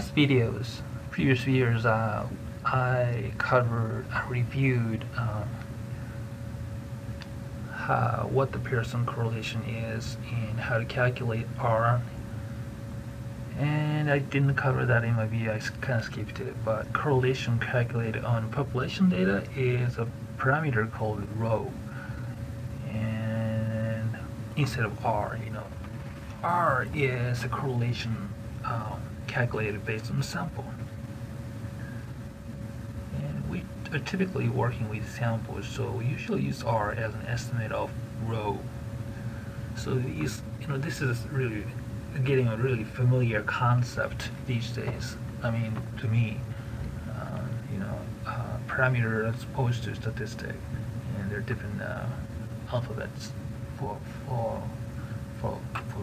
previous videos, I reviewed what the Pearson correlation is and how to calculate R. And I didn't cover that in my video, I kind of skipped it. But correlation calculated on population data is a parameter called rho. And instead of R, R is a correlation calculated based on the sample. And we are typically working with samples, so we usually use R as an estimate of rho. So this is really getting a really familiar concept these days. I mean, to me, parameter as opposed to statistic, and there are different alphabets for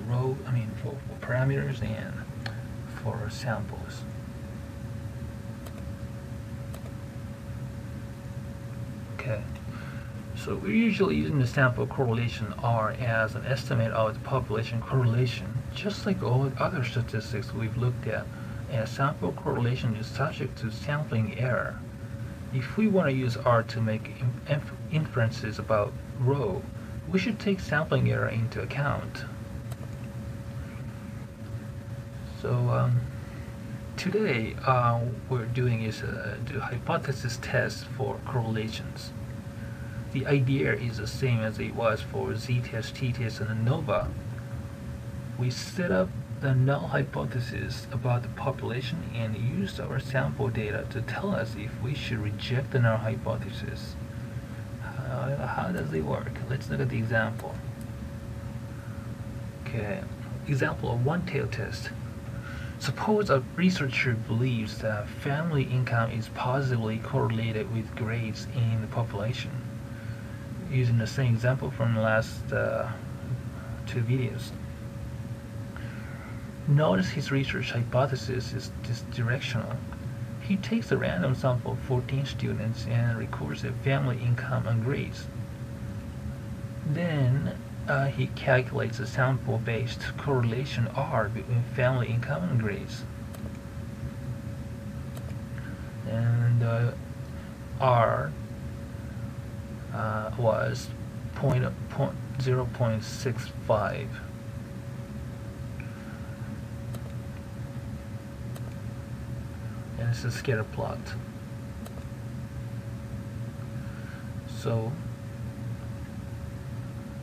rho. I mean, for parameters and for samples. Okay. So we're usually using the sample correlation R as an estimate of the population correlation. Just like all other statistics we've looked at, and sample correlation is subject to sampling error. If we want to use R to make inferences about rho, we should take sampling error into account. So today we're doing is the hypothesis test for correlations. The idea is the same as it was for z-test, t-test, and ANOVA. We set up the null hypothesis about the population and used our sample data to tell us if we should reject the null hypothesis. How does it work? Let's look at the example. Okay, example of one-tailed test. Suppose a researcher believes that family income is positively correlated with grades in the population. Using the same example from the last two videos. Notice his research hypothesis is directional. He takes a random sample of 14 students and records their family income and grades. Then he calculates a sample-based correlation R between family income and grades. And R was 0.65. And it's a scatter plot. So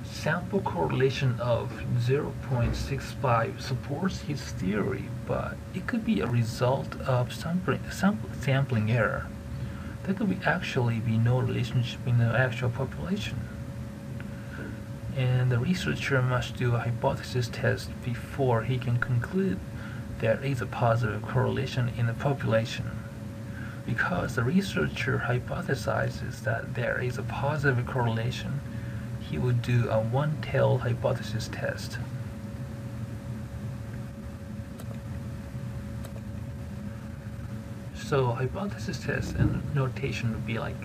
sample correlation of 0.65 supports his theory, but it could be a result of sampling error. There could actually be no relationship in the actual population. And the researcher must do a hypothesis test before he can conclude there is a positive correlation in the population. Because the researcher hypothesizes that there is a positive correlation, he would do a one-tailed hypothesis test. So hypothesis test and notation would be like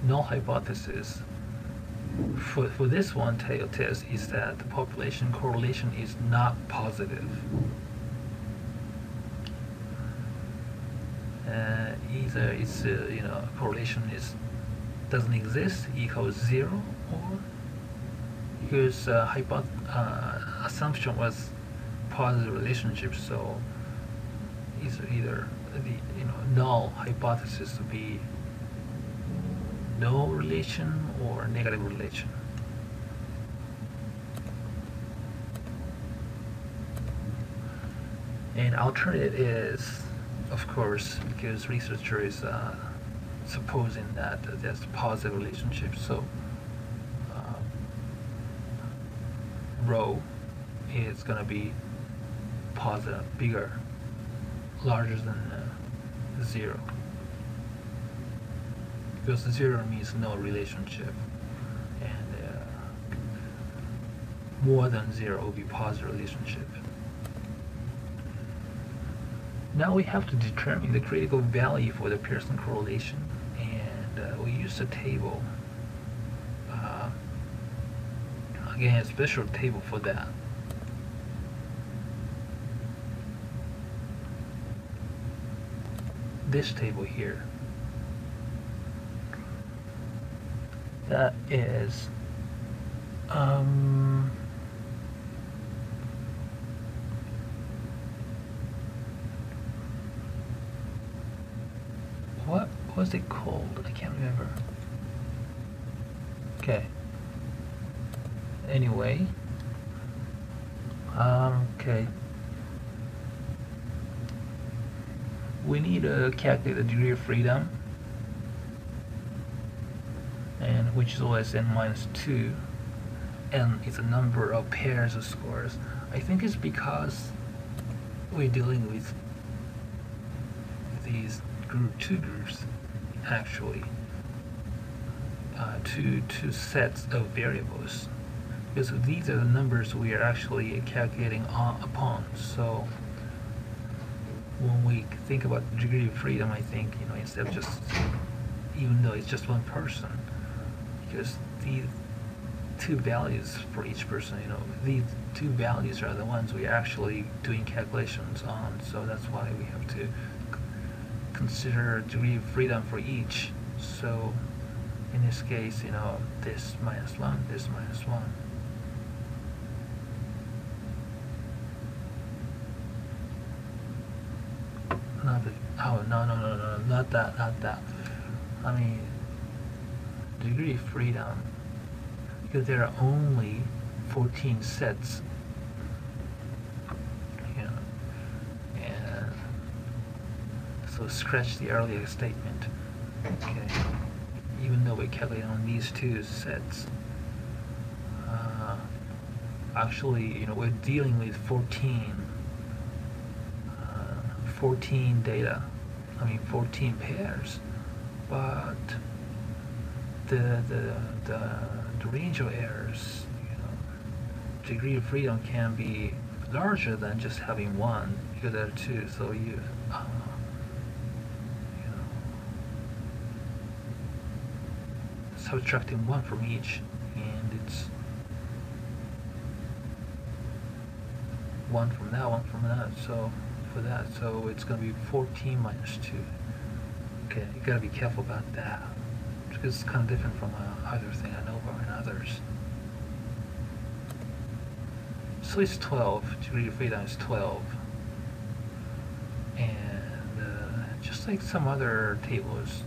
null hypothesis. For this one-tailed test is that the population correlation is not positive. Either it's correlation doesn't exist, equals 0, or his assumption was positive relationship, so either the null hypothesis would be no relation or negative relation. And alternative is, of course, because researcher is supposing that there's a positive relationship, so rho is going to be positive, bigger, larger than 0. Because 0 means no relationship, and more than 0 will be positive relationship. Now we have to determine the critical value for the Pearson correlation, and we use a table. Again, a special table for that. this table here. That is what was it called? I can't remember. Okay. Anyway, okay. We need to calculate the degree of freedom, and which is always n minus 2, and it's a number of pairs of scores. I think it's because we're dealing with these two groups, actually, two sets of variables, because these are the numbers we are actually calculating upon. So when we think about degree of freedom, I think, instead of just, even though it's just one person, because these two values for each person, these two values are the ones we are actually doing calculations on. So that's why we have to consider degree of freedom for each. So in this case, this minus 1, this minus 1. No, not that. I mean, degree of freedom, because there are only 14 sets, and so scratch the earlier statement. Okay, even though we calculate on these two sets, actually, we're dealing with 14 data. 14 pairs, but the range of errors, degree of freedom can be larger than just having one, because there are two. So subtracting one from each, and it's one from that, one from that. So for that, so it's going to be 14 minus 2. Okay, you got to be careful about that, because it's kind of different from other thing, ANOVA and others. So it's 12, degree of freedom is 12. And just like some other tables,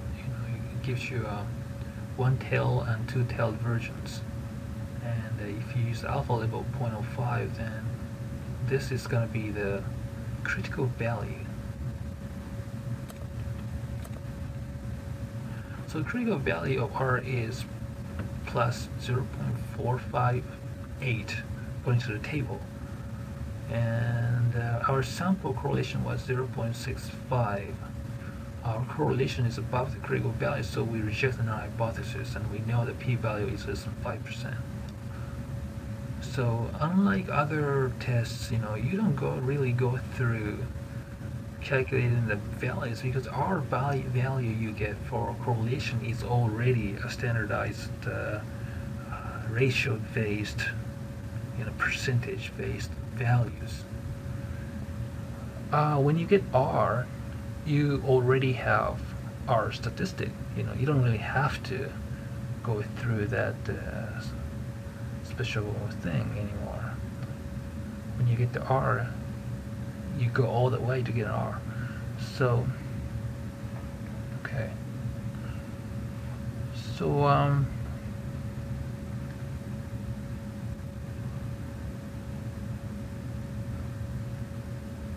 it gives you one-tailed and two-tailed versions. And if you use alpha level 0.05, then this is going to be the critical value. So the critical value of R is plus 0.458 according to the table, and our sample correlation was 0.65. Our correlation is above the critical value, so we reject the null hypothesis, and we know the p-value is less than 5%. So unlike other tests, you don't really go through calculating the values, because our value you get for correlation is already a standardized ratio-based, percentage-based values. When you get R, you already have R statistic. You don't really have to go through that special thing anymore. When you get to R, you go all the way to get an R. So, okay. So,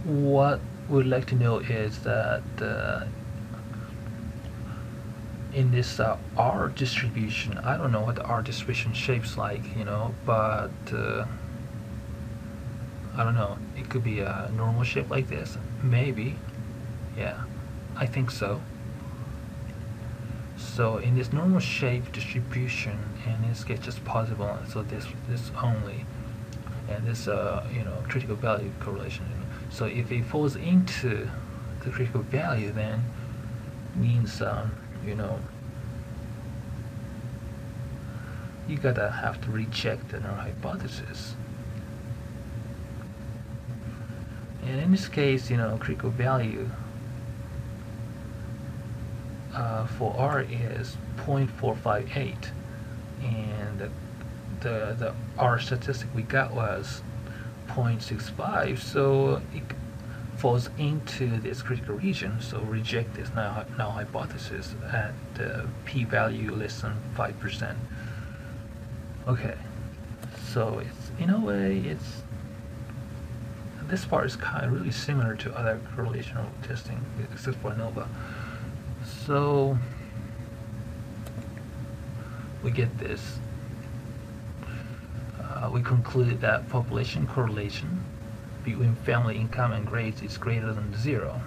what we'd like to know is that in this R distribution, I don't know what the R distribution shapes like, but I don't know, it could be a normal shape like this, maybe. Yeah, I think so. So in this normal shape distribution, and in this case just positive one, so this only, and this critical value correlation. So if it falls into the critical value, then means you gotta have to reject the null hypothesis. And in this case, critical value for R is 0.458, and the R statistic we got was 0.65, so it falls into this critical region, so reject this null hypothesis at p-value less than 5%. Okay, so it's, in a way, this part is kind of really similar to other correlational testing except for ANOVA. So we get this. We conclude that population correlation between family income and grades is greater than 0.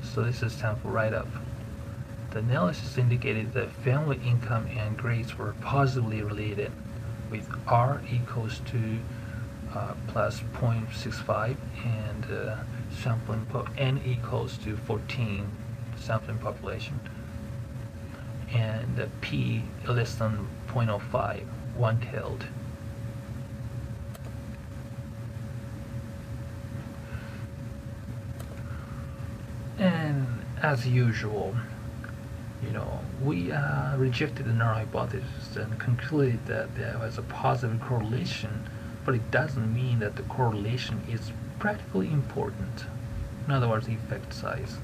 So this is time for write-up. The analysis indicated that family income and grades were positively related, with R equals to plus 0.65 and sampling N equals to 14 sampling population, and P less than 0.05, one-tailed. And as usual, we rejected the null hypothesis and concluded that there was a positive correlation, but it doesn't mean that the correlation is practically important. In other words, effect size.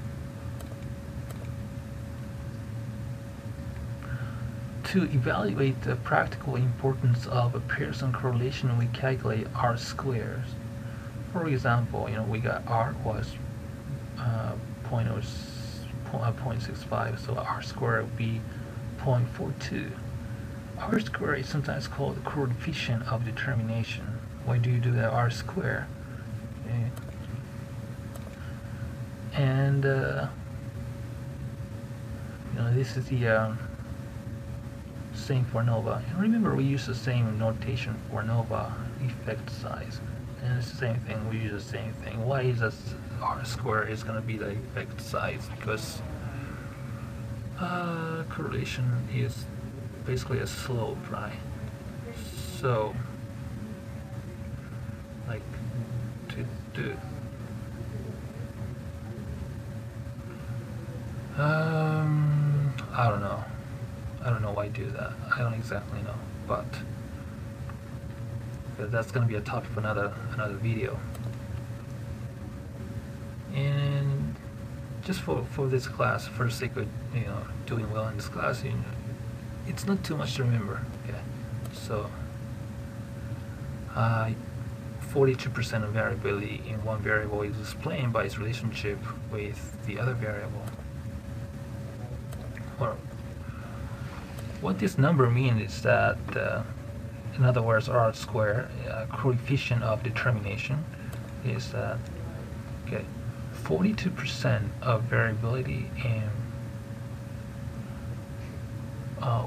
To evaluate the practical importance of a Pearson correlation, we calculate R squares. For example, we got R was 0.65, so R squared would be 0.42. R squared is sometimes called the coefficient of determination. Why do you do that R squared? Okay. And this is the same for ANOVA. And remember, we use the same notation for ANOVA, effect size, and it's the same thing. We use the same thing. Why is this R squared is going to be the effect size? Because correlation is basically a slope, right? So, like to do. I don't know. I don't know why I do that. I don't exactly know, but that's going to be a topic for another video. And just for this class, for the sake of doing well in this class, it's not too much to remember. Okay, so 42% of variability in one variable is explained by its relationship with the other variable. Or what this number means is that, in other words, R squared, coefficient of determination, is that 42% of variability in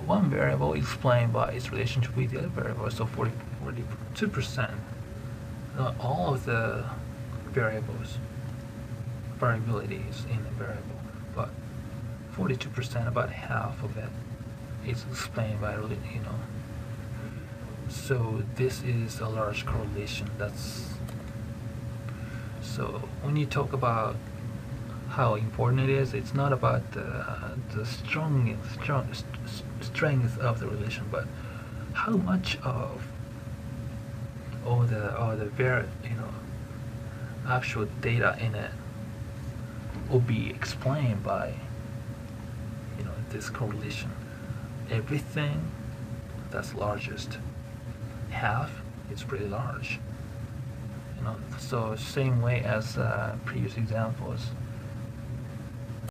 one variable is explained by its relationship with the other variable. So 42%, all of the variability is in the variable, but 42%, about half of it, is explained by So this is a large correlation. So when you talk about how important it is, it's not about the strength of the relation, but how much of all the actual data in it will be explained by this correlation. Everything that's largest, half, is pretty large. So same way as previous examples.